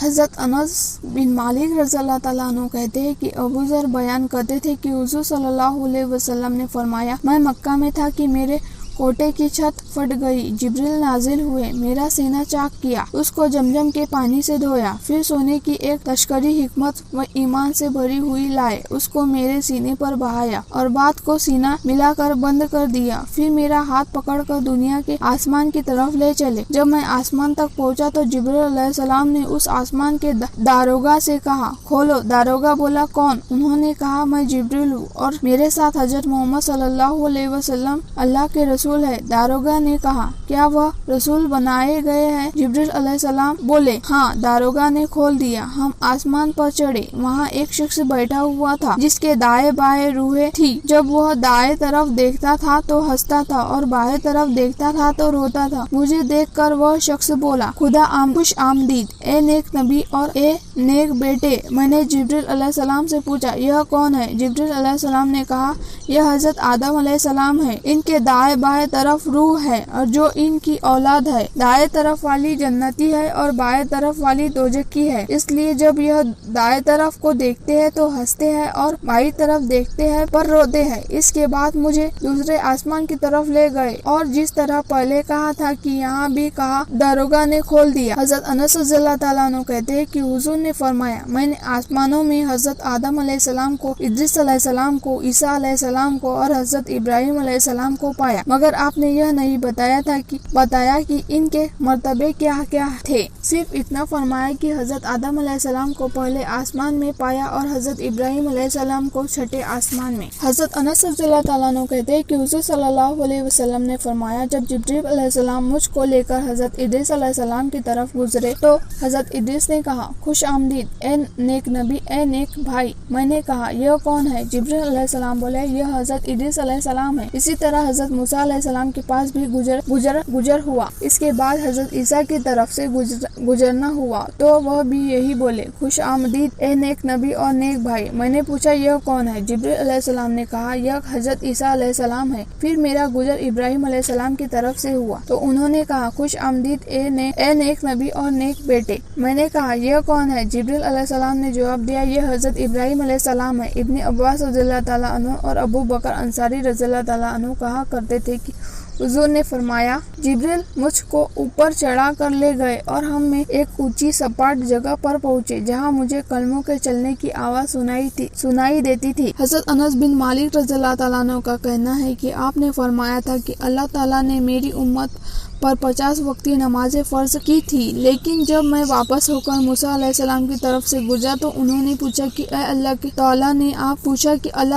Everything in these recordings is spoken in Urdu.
حضرت انس بن مالک رضی اللہ تعالیٰ عنہ کہتے ہیں کہ ابو ذر بیان کرتے تھے کہ حضور صلی اللہ علیہ وسلم نے فرمایا، میں مکہ میں تھا کہ میرے کوٹے کی چھت پھٹ گئی، جبریل نازل ہوئے، میرا سینہ چاک کیا، اس کو زمزم کے پانی سے دھویا، پھر سونے کی ایک لشکری حکمت و ایمان سے بھری ہوئی لائے، اس کو میرے سینے پر بہایا اور بات کو سینہ ملا کر بند کر دیا، پھر میرا ہاتھ پکڑ کر دنیا کے آسمان کی طرف لے چلے۔ جب میں آسمان تک پہنچا تو جبریل علیہ السلام نے اس آسمان کے داروغہ سے کہا، کھولو۔ داروغہ بولا، کون؟ انہوں نے کہا، میں جبریل ہوں اور میرے ساتھ حضرت محمد صلی اللہ علیہ وسلم اللہ کے رسول ہے۔ داروغہ نے کہا، کیا وہ رسول بنائے گئے ہیں؟ جبریل علیہ السلام بولے، ہاں۔ داروغہ نے کھول دیا، ہم آسمان پر چڑھے، وہاں ایک شخص بیٹھا ہوا تھا جس کے دائیں بائیں روحیں تھی، جب وہ دائیں طرف دیکھتا تھا تو ہنستا تھا اور بائیں طرف دیکھتا تھا تو روتا تھا۔ مجھے دیکھ کر وہ شخص بولا، خوش آمدید اے نیک نبی اور اے نیک بیٹے۔ میں نے جبریل علیہ السلام سے پوچھا، یہ کون ہے؟ جبریل علیہ السلام نے کہا، یہ حضرت آدم علیہ السلام ہے، ان کے دائیں بائیں طرف روح ہے اور جو ان کی اولاد ہے، دائیں طرف والی جنتی ہے اور بائیں طرف والی دوزخی ہے، اس لیے جب یہ دائیں طرف کو دیکھتے ہیں تو ہنستے ہیں اور بائیں طرف دیکھتے ہیں پر روتے ہیں۔ اس کے بعد مجھے دوسرے آسمان کی طرف لے گئے اور جس طرح پہلے کہا تھا کہ یہاں بھی کہا، داروغہ نے کھول دیا۔ حضرت انس رضی اللہ تعالیٰ عنہ کہتے ہیں کہ حضور نے فرمایا، میں نے آسمانوں میں حضرت آدم علیہ السلام کو، ادریس علیہ السلام کو، عیسیٰ علیہ السلام کو اور حضرت ابراہیم علیہ السلام کو پایا، مگر آپ نے یہ نہیں بتایا کہ ان کے مرتبے کیا کیا تھے، صرف اتنا فرمایا کہ حضرت آدم علیہ السلام کو پہلے آسمان میں پایا اور حضرت ابراہیم علیہ السلام کو چھٹے آسمان میں۔ حضرت انس رضی اللہ تعالیٰ عنہ کہتے ہیں کہ حضور صلی اللہ علیہ وسلم نے فرمایا، جب جبریل علیہ السلام مجھ کو لے کر حضرت ادریس علیہ السلام کی طرف گزرے تو حضرت ادریس نے کہا، خوش آمدید اے نیک نبی، اے نیک بھائی۔ میں نے کہا، یہ کون ہے؟ جبریل علیہ السلام بولے، یہ حضرت ادریس علیہ السلام ہے۔ اسی طرح حضرت موسیٰ علیہ السلام کے پاس بھی گزر ہوا۔ اس کے بعد حضرت عیسیٰ کی طرف سے گزرنا ہوا تو وہ بھی یہی بولے، خوش آمدید اے نیک نبی اور نیک بھائی۔ میں نے پوچھا، یہ کون ہے؟ جبریل علیہ السلام نے کہا، یہ حضرت عیسیٰ علیہ السلام ہے۔ پھر میرا گزر ابراہیم علیہ السلام کی طرف سے ہوا تو انہوں نے کہا، خوش آمدید اے نیک نبی اور نیک بیٹے۔ میں نے کہا، یہ کون ہے؟ جبریل علیہ السلام نے جواب دیا، یہ حضرت ابراہیم علیہ السلام ہے۔ ابن عباس رضی اللہ تعالیٰ عنہ اور ابو بکر انصاری رضی اللہ تعالیٰ عنہ کہا کرتے تھے کہ حضور نے فرمایا، جبریل مجھ کو اوپر چڑھا کر لے گئے اور ہم میں ایک اونچی سپاٹ جگہ پر پہنچے جہاں مجھے کلموں کے چلنے کی آواز سنائی دیتی تھی۔ حضرت انس بن مالک رضی اللہ تعالیٰ عنہ کا کہنا ہے کہ آپ نے فرمایا تھا کہ اللہ تعالیٰ نے میری امت پر 50 وقتی نمازیں فرض کی تھی، لیکن جب میں واپس ہو کر موسیٰ علیہ السلام کی طرف سے گزرا تو انہوں نے پوچھا کہ اے اللہ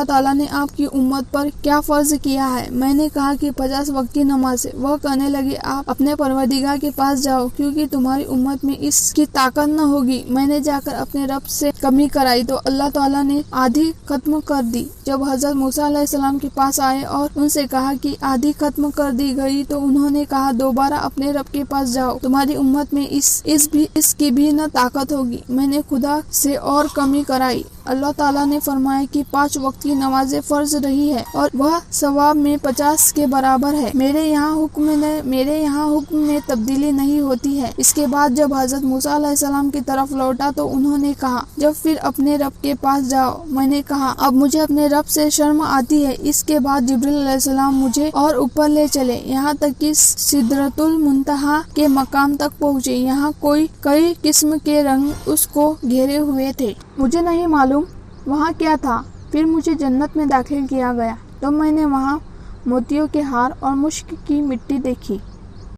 تعالیٰ نے آپ کی امت پر کیا فرض کیا ہے؟ میں نے کہا کہ 50 وقتی نمازیں۔ وہ کہنے لگے، آپ اپنے پروردگار کے پاس جاؤ کیونکہ تمہاری امت میں اس کی طاقت نہ ہوگی۔ میں نے جا کر اپنے رب سے کمی کرائی تو اللہ تعالیٰ نے آدھی ختم کر دی۔ جب حضرت موسیٰ علیہ السلام کے پاس آئے اور ان سے کہا کہ آدھی ختم کر دی گئی تو انہوں نے کہا، دوبارہ اپنے رب کے پاس جاؤ، تمہاری امت میں اس کی بھی نہ طاقت ہوگی۔ میں نے خدا سے اور کمی کرائی۔ اللہ تعالیٰ نے فرمایا کہ 5 وقت کی نمازیں فرض رہی ہے اور وہ ثواب میں 50 کے برابر ہے۔ میرے یہاں حکم میں تبدیلی نہیں ہوتی ہے۔ اس کے بعد جب حضرت موسیٰ علیہ السلام کی طرف لوٹا تو انہوں نے کہا، جب پھر اپنے رب کے پاس جاؤ۔ میں نے کہا، اب مجھے اپنے رب سے شرم آتی ہے۔ اس کے بعد جبریل علیہ السلام مجھے اور اوپر لے چلے، یہاں تک کہ سدرۃ المنتہا کے مقام تک پہنچے۔ یہاں کئی قسم کے رنگ اس کو گھیرے ہوئے تھے۔ مجھے نہیں معلوم وہاں کیا تھا۔ پھر مجھے جنت میں داخل کیا گیا تو میں نے وہاں موتیوں کے ہار اور مشک کی مٹی دیکھی۔